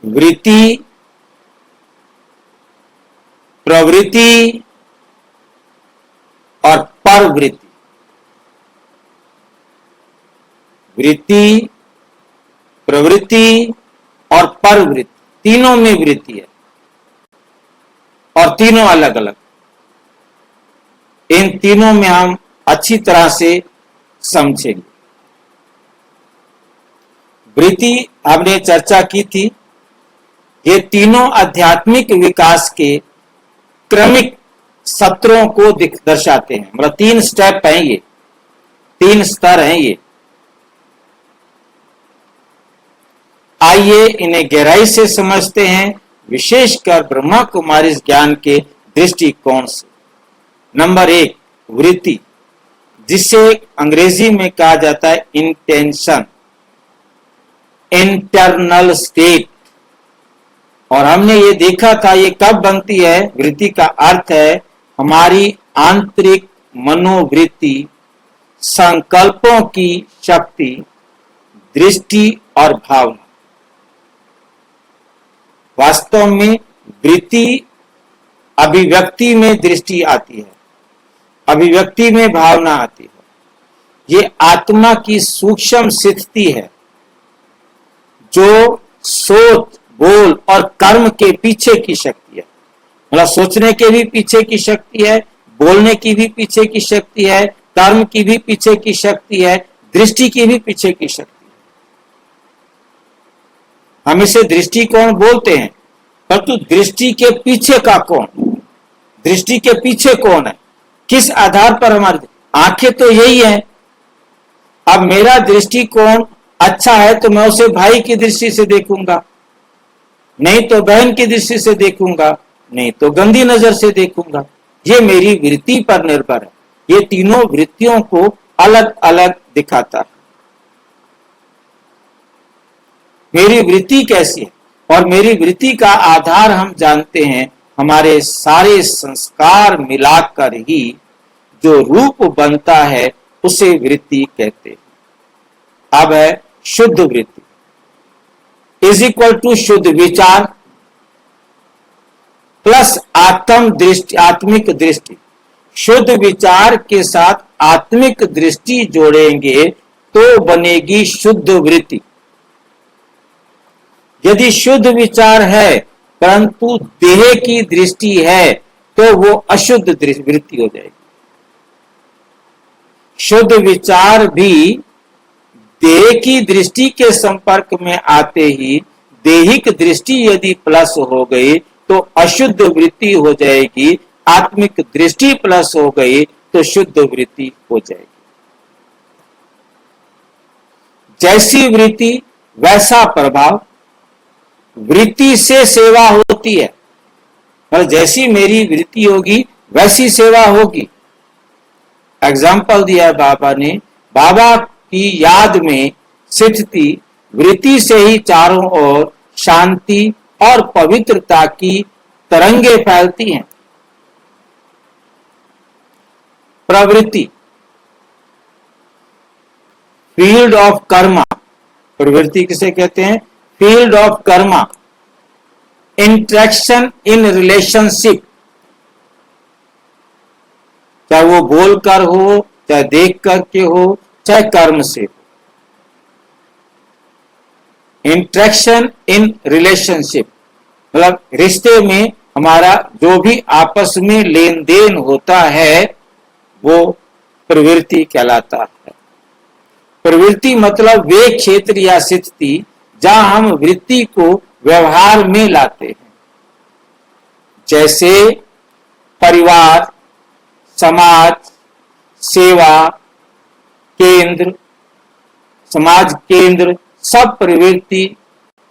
वृत्ति, प्रवृत्ति और परवृत्ति। वृत्ति, प्रवृत्ति और परवृत्ति, तीनों में वृत्ति है और तीनों अलग अलग। इन तीनों में हम अच्छी तरह से समझेंगे। वृत्ति हमने चर्चा की थी, ये तीनों आध्यात्मिक विकास के क्रमिक सत्रों को दर्शाते हैं। मतलब 3 स्टेप हैं ये, 3 स्तर हैं ये। आइए इन्हें गहराई से समझते हैं, विशेषकर ब्रह्मा कुमारी ज्ञान के दृष्टिकोण से। नंबर 1, वृत्ति, जिसे अंग्रेजी में कहा जाता है इंटेंशन, इंटरनल स्टेट। और हमने ये देखा था ये कब बनती है। वृत्ति का अर्थ है हमारी आंतरिक मनोवृत्ति, संकल्पों की शक्ति, दृष्टि और भावना। वास्तव में वृत्ति अभिव्यक्ति में दृष्टि आती है, अभिव्यक्ति में भावना आती है। ये आत्मा की सूक्ष्म स्थिति है जो सोच, बोल और कर्म के पीछे की शक्ति है। मतलब सोचने के भी पीछे की शक्ति है, बोलने की भी पीछे की शक्ति है, कर्म की भी पीछे की शक्ति है, दृष्टि की भी पीछे की शक्ति है। हम इसे दृष्टिकोण बोलते हैं, परंतु दृष्टि के पीछे का कौन, दृष्टि के पीछे कौन है, किस आधार पर हमारी आंखें तो यही है। अब मेरा दृष्टिकोण अच्छा है तो मैं उसे भाई की दृष्टि से देखूंगा, नहीं तो बहन की दृष्टि से देखूंगा, नहीं तो गंदी नजर से देखूंगा। ये मेरी वृत्ति पर निर्भर है। ये तीनों वृत्तियों को अलग अलग दिखाता है। मेरी वृत्ति कैसी है, और मेरी वृत्ति का आधार हम जानते हैं, हमारे सारे संस्कार मिलाकर ही जो रूप बनता है उसे वृत्ति कहते हैं। अब है शुद्ध वृत्ति इज इक्वल टू शुद्ध विचार प्लस आत्मिक दृष्टि। शुद्ध विचार के साथ आत्मिक दृष्टि जोड़ेंगे तो बनेगी शुद्ध वृत्ति। यदि शुद्ध विचार है परंतु देह की दृष्टि है तो वो अशुद्ध वृत्ति हो जाएगी। शुद्ध विचार भी देह की दृष्टि के संपर्क में आते ही देहिक दृष्टि यदि प्लस हो गई तो अशुद्ध वृत्ति हो जाएगी, आत्मिक दृष्टि प्लस हो गई तो शुद्ध वृत्ति हो जाएगी। जैसी वृत्ति वैसा प्रभाव। वृत्ति से सेवा होती है, और जैसी मेरी वृत्ति होगी वैसी सेवा होगी। एग्जाम्पल दिया बाबा ने, बाबा की याद में स्थिति वृत्ति से ही चारों ओर शांति और पवित्रता की तरंगे फैलती हैं। प्रवृत्ति, फील्ड ऑफ कर्मा। प्रवृत्ति किसे कहते हैं? Field of Karma, interaction in relationship, चाहे वो बोलकर हो, चाहे देख करके हो, चाहे कर्म से हो। इंटरेक्शन इन रिलेशनशिप मतलब रिश्ते में हमारा जो भी आपस में लेन देन होता है वो प्रवृत्ति कहलाता है। प्रवृत्ति मतलब वे क्षेत्र या स्थिति जहां हम वृत्ति को व्यवहार में लाते हैं, जैसे परिवार, समाज, सेवा केंद्र, समाज केंद्र सब प्रवृत्ति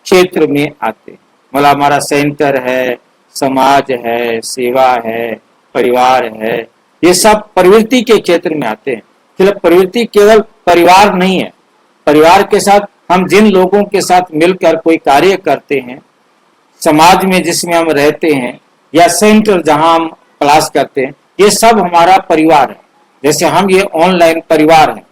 क्षेत्र में आते हैं। मतलब हमारा सेंटर है, समाज है, सेवा है, परिवार है, ये सब प्रवृत्ति के क्षेत्र में आते हैं। मतलब प्रवृत्ति केवल परिवार नहीं है। परिवार के साथ हम जिन लोगों के साथ मिलकर कोई कार्य करते हैं, समाज में जिसमें हम रहते हैं, या सेंटर जहां हम क्लास करते हैं, ये सब हमारा परिवार है। जैसे हम ये ऑनलाइन परिवार है,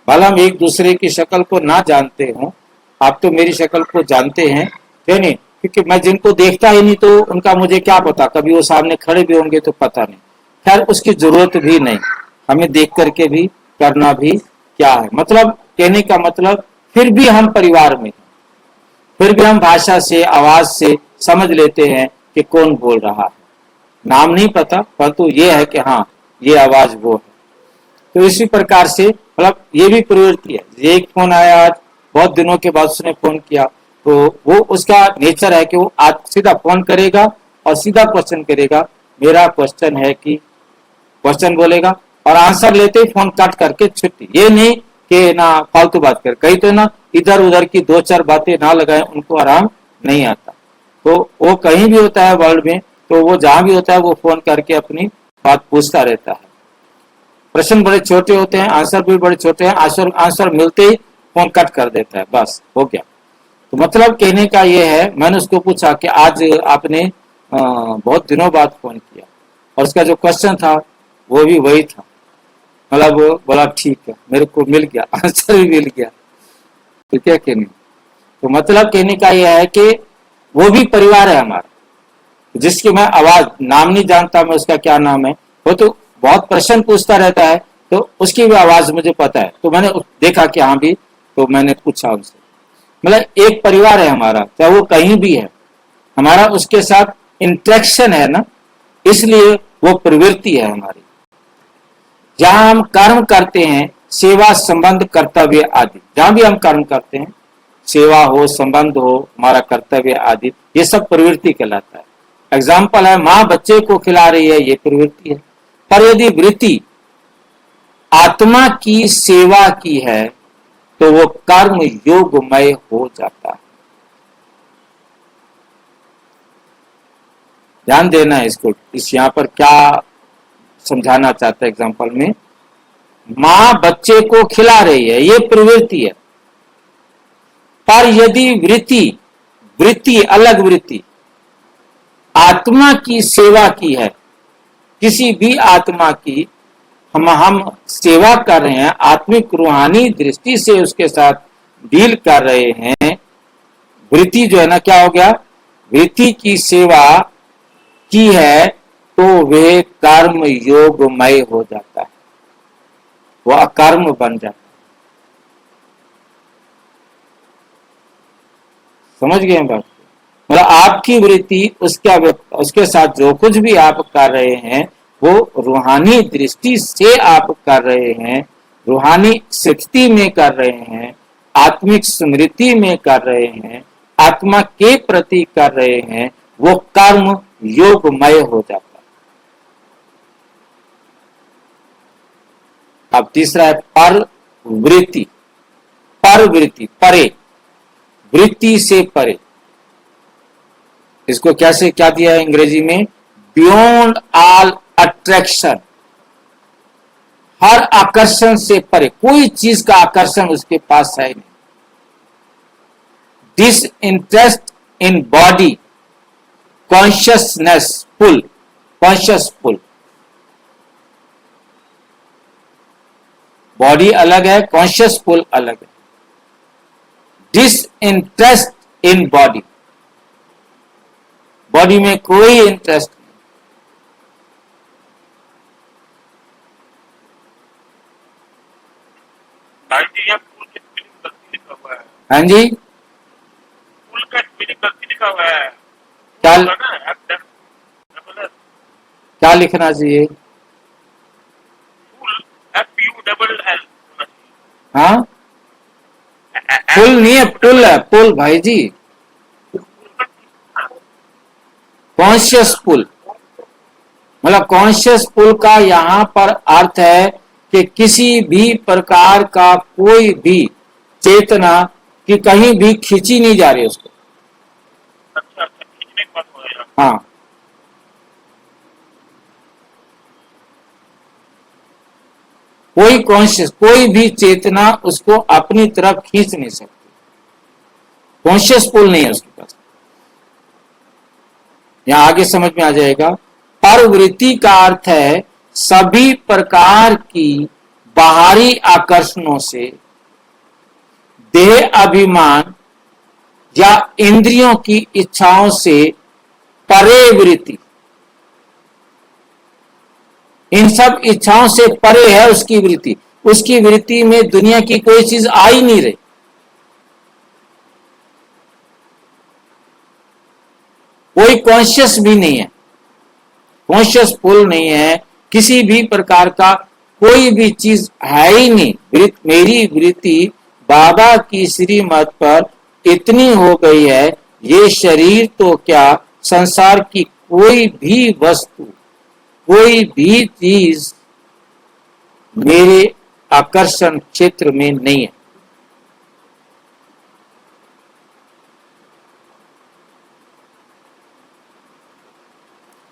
भले हम एक दूसरे की शक्ल को ना जानते हो, आप तो मेरी शक्ल को जानते हैं, नहीं, क्योंकि मैं जिनको देखता ही नहीं तो उनका मुझे क्या पता, कभी वो सामने खड़े भी होंगे तो पता नहीं। खैर उसकी जरूरत भी नहीं, हमें देख करके भी करना भी क्या है। मतलब कहने का मतलब फिर भी हम परिवार में, फिर भी हम भाषा से आवाज से समझ लेते हैं कि कौन बोल रहा है। नाम नहीं पता परंतु ये है कि हाँ ये आवाज वो है। तो इसी प्रकार से मतलब ये भी प्रवृत्ति है। ये एक फोन आया आज, बहुत दिनों के बाद उसने फोन किया, तो वो उसका नेचर है कि वो आज सीधा फोन करेगा और सीधा क्वेश्चन करेगा। मेरा क्वेश्चन है कि क्वेश्चन बोलेगा और आंसर लेते ही फोन कट करके छुट्टी। ये नहीं कि ना फालतू बात कर, कहीं तो ना इधर उधर की दो चार बातें ना लगाए, उनको आराम नहीं आता। तो वो कहीं भी होता है वर्ल्ड में, तो वो जहां भी होता है वो फोन करके अपनी बात पूछता रहता है। प्रश्न बड़े छोटे होते हैं, आंसर भी बड़े छोटे हैं, आंसर मिलते ही फोन कट कर देता है, बस हो गया। तो मतलब कहने का ये है, मैंने उसको पूछा कि आज आपने बहुत दिनों बाद फोन किया, और उसका जो क्वेश्चन था वो भी वही था। मतलब वो बोला ठीक है, मेरे को मिल गया, आंसर भी मिल गया। ठीक है कि नहीं? तो मतलब कहने का यह है कि वो भी परिवार है हमारा, जिसकी मैं आवाज नाम नहीं जानता, मैं उसका क्या नाम है, वो तो बहुत प्रश्न पूछता रहता है, तो उसकी भी आवाज मुझे पता है। तो मैंने देखा कि हाँ भी, तो मैंने पूछा उनसे। मतलब एक परिवार है हमारा, चाहे वो कहीं भी है, हमारा उसके साथ इंटरेक्शन है ना, इसलिए वो प्रवृत्ति है हमारी। जहां हम कर्म करते हैं, सेवा संबंध कर्तव्य आदि, जहां भी हम कर्म करते हैं, सेवा हो संबंध हो हमारा कर्तव्य आदि, ये सब प्रवृत्ति कहलाता है। एग्जाम्पल है, माँ बच्चे को खिला रही है, ये प्रवृत्ति है। पर यदि वृत्ति आत्मा की सेवा की है तो वो कर्म योगमय हो जाता है। ध्यान देना है इसको, इस यहाँ पर क्या समझाना चाहता है एग्जाम्पल में। माँ बच्चे को खिला रही है, ये प्रवृत्ति है। पर यदि वृत्ति अलग वृत्ति आत्मा की सेवा की है, किसी भी आत्मा की हम सेवा कर रहे हैं, आत्मिक रूहानी दृष्टि से उसके साथ डील कर रहे हैं, वृत्ति जो है ना, क्या हो गया, वृत्ति की सेवा की है तो वह कर्म योगमय हो जाता है, वह अकर्म बन जाता है। समझ गए बात? मतलब आपकी वृत्ति उसके साथ जो कुछ भी आप कर रहे हैं वो रूहानी दृष्टि से आप कर रहे हैं, रूहानी स्थिति में कर रहे हैं, आत्मिक स्मृति में कर रहे हैं, आत्मा के प्रति कर रहे हैं, वो कर्म योगमय हो जाता है। अब तीसरा है पर वृत्ति। पर वृत्ति, परे, वृत्ति से परे, इसको कैसे क्या दिया है अंग्रेजी में, बियॉन्ड ऑल अट्रैक्शन, हर आकर्षण से परे, कोई चीज का आकर्षण उसके पास है नहीं। Disinterest in body, consciousness full, conscious full. Body अलग है, कॉन्शियस पुल अलग है। डिसइंटरेस्ट इन बॉडी, बॉडी में कोई इंटरेस्ट नहीं। हाँ जी, पुल का स्पेलिंग गलती लिखा हुआ है। क्या लिखना चाहिए? FULL। हाँ, पुल नहीं है, पुल है, पुल भाई जी, कॉन्शियस पुल। मतलब कॉन्शियस पुल का यहाँ पर अर्थ है कि किसी भी प्रकार का कोई भी चेतना कि कहीं भी खींची नहीं जा रही उसको। अच्छा, खींचने की बात हो रही है। हाँ, कोई कॉन्शियस, कोई भी चेतना उसको अपनी तरफ खींच नहीं सकती, कॉन्शियस पुल नहीं है उसके पास। यहां आगे समझ में आ जाएगा। परवृत्ति का अर्थ है सभी प्रकार की बाहरी आकर्षणों से देह अभिमान या इंद्रियों की इच्छाओं से परे वृत्ति, इन सब इच्छाओं से परे है उसकी वृत्ति। उसकी वृत्ति में दुनिया की कोई चीज आ ही नहीं रही, कोई कॉन्शियस भी नहीं है, कॉन्शियस फुल नहीं है, किसी भी प्रकार का कोई भी चीज है ही नहीं। मेरी वृत्ति बाबा की श्रीमत पर इतनी हो गई है, ये शरीर तो क्या, संसार की कोई भी वस्तु, कोई भी चीज मेरे आकर्षण क्षेत्र में नहीं है।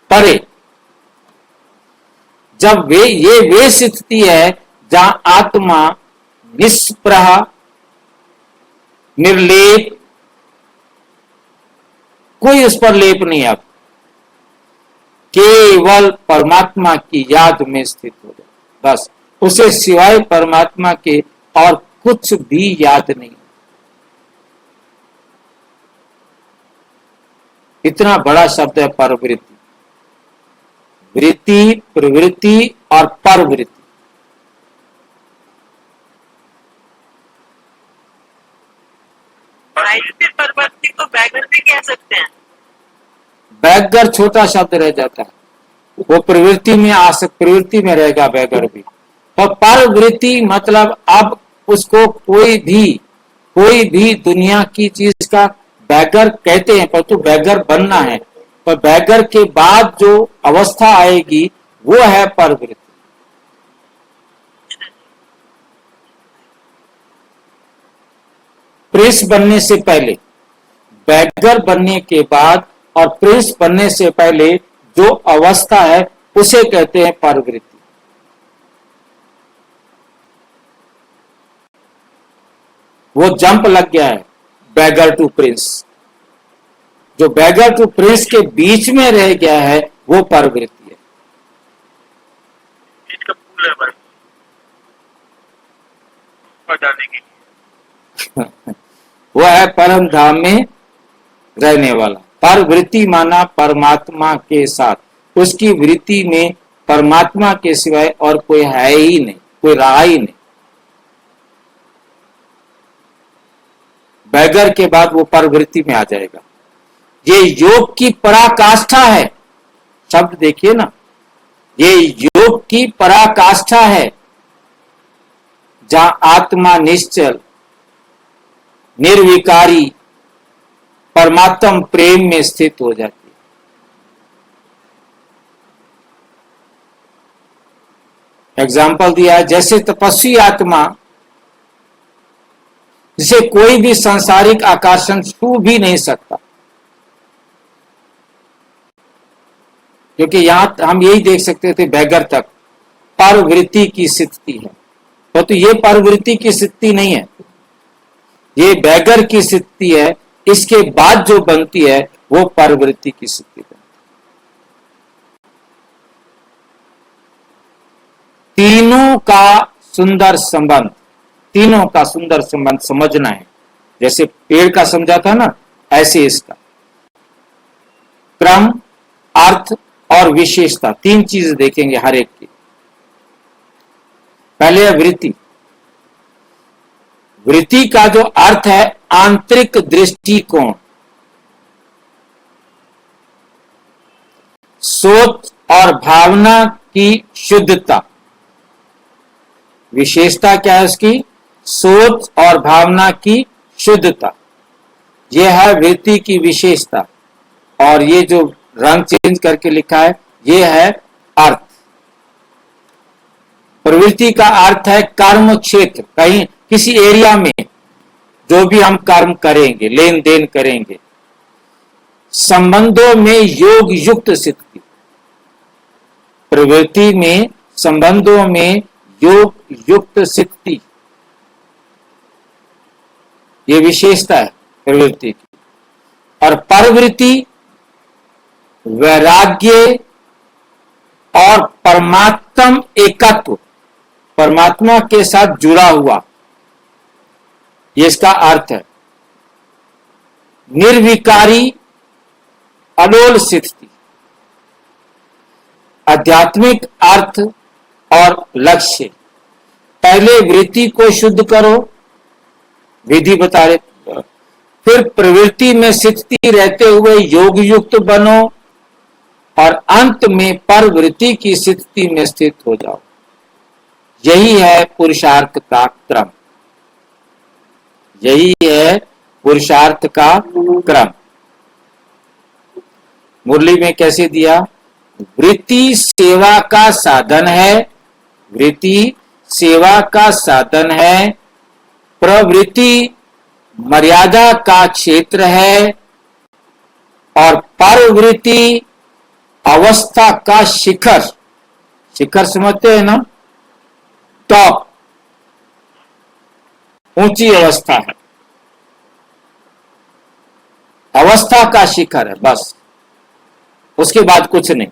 परे, जब वे स्थिति है जहां आत्मा निष्प्रह, निर्लेप, कोई उस पर लेप नहीं है, केवल परमात्मा की याद में स्थित हो जाए, बस उसे सिवाय परमात्मा के और कुछ भी याद नहीं। इतना बड़ा शब्द है परवृत्ति। वृत्ति, प्रवृत्ति और परवृत्ति। परवृत्ति को बैगर भी कह सकते हैं। बैगर छोटा शब्द रह जाता है, वो प्रवृत्ति में आ प्रवृत्ति में रहेगा बैगर भी। तो परवृत्ति मतलब अब उसको कोई भी दुनिया की चीज का बैगर कहते हैं, पर तो बैगर बनना है, पर बैगर के बाद जो अवस्था आएगी वो है परवृत्ति। प्रिंस बनने से पहले, बैगर बनने के बाद और प्रिंस बनने से पहले जो अवस्था है उसे कहते हैं परवृत्ति। वो जंप लग गया है बैगर टू प्रिंस। जो बैगर टू प्रिंस के बीच में रह गया है वो परवृत्ति है। बीज का फूल है भाई, ऊपर जाने के लिए। वो है परम धाम में रहने वाला। परवृत्ति माना परमात्मा के साथ, उसकी वृत्ति में परमात्मा के सिवाय और कोई है ही नहीं, कोई रहा ही नहीं। बैगर के बाद वो परवृत्ति में आ जाएगा। ये योग की पराकाष्ठा है, शब्द देखिए ना, ये योग की पराकाष्ठा है जहां आत्मा निश्चल, निर्विकारी परमात्म प्रेम में स्थित हो जाती है। एग्जाम्पल दिया है, जैसे तपस्वी आत्मा जिसे कोई भी सांसारिक आकर्षण छू भी नहीं सकता, क्योंकि यहां हम यही देख सकते थे बैगर तक परवृत्ति की स्थिति है, तो ये परवृत्ति की स्थिति नहीं है, ये बैगर की स्थिति है। इसके बाद जो बनती है वो परवृत्ति की स्थिति बनती है। तीनों का सुंदर संबंध, तीनों का सुंदर संबंध समझना है। जैसे पेड़ का समझा था ना, ऐसे इसका क्रम, अर्थ और विशेषता, तीन चीजें देखेंगे हर एक की। पहले है वृत्ति। वृत्ति का जो अर्थ है आंतरिक दृष्टिकोण, सोच और भावना की शुद्धता। विशेषता क्या है उसकी? सोच और भावना की शुद्धता, यह है वृत्ति की विशेषता। और ये जो रंग चेंज करके लिखा है ये है अर्थ। प्रवृत्ति का अर्थ है कर्म क्षेत्र, कहीं किसी एरिया में जो भी हम कर्म करेंगे, लेन देन करेंगे, संबंधों में योग युक्त स्थिति। प्रवृत्ति में संबंधों में योग युक्त स्थिति, ये विशेषता है प्रवृत्ति की। और परवृत्ति वैराग्य और परमात्म एकत्व, परमात्मा के साथ जुड़ा हुआ, ये इसका अर्थ है। निर्विकारी अडोल स्थिति। आध्यात्मिक अर्थ और लक्ष्य, पहले वृत्ति को शुद्ध करो, विधि बता रहे, फिर प्रवृत्ति में स्थिति रहते हुए योग युक्त बनो और अंत में परवृत्ति की स्थिति में स्थित हो जाओ। यही है पुरुषार्थ का क्रम, यही है पुरुषार्थ का क्रम। मुरली में कैसे दिया? वृत्ति सेवा का साधन है, वृत्ति सेवा का साधन है, प्रवृत्ति मर्यादा का क्षेत्र है और परवृत्ति अवस्था का शिखर। शिखर समझते हैं ना? टॉप, ऊंची अवस्था है, अवस्था का शिखर है, बस उसके बाद कुछ नहीं,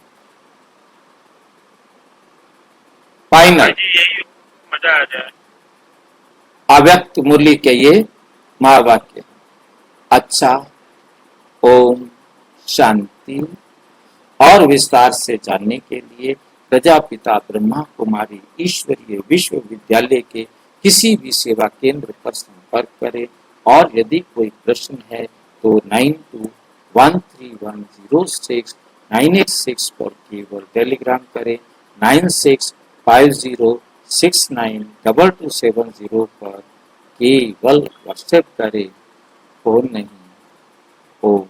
फाइनल। यही मजा आ जाए। अव्यक्त मुरली के ये महावाक्य। अच्छा, ओम शांति। और विस्तार से जानने के लिए प्रजापिता ब्रह्मा कुमारी ईश्वरीय विश्वविद्यालय के किसी भी सेवा केंद्र पर संपर्क करें और यदि कोई प्रश्न है तो 9213106986 पर केवल टेलीग्राम करें, 9650692270 पर केवल व्हाट्सएप करें, फोन नहीं। ओम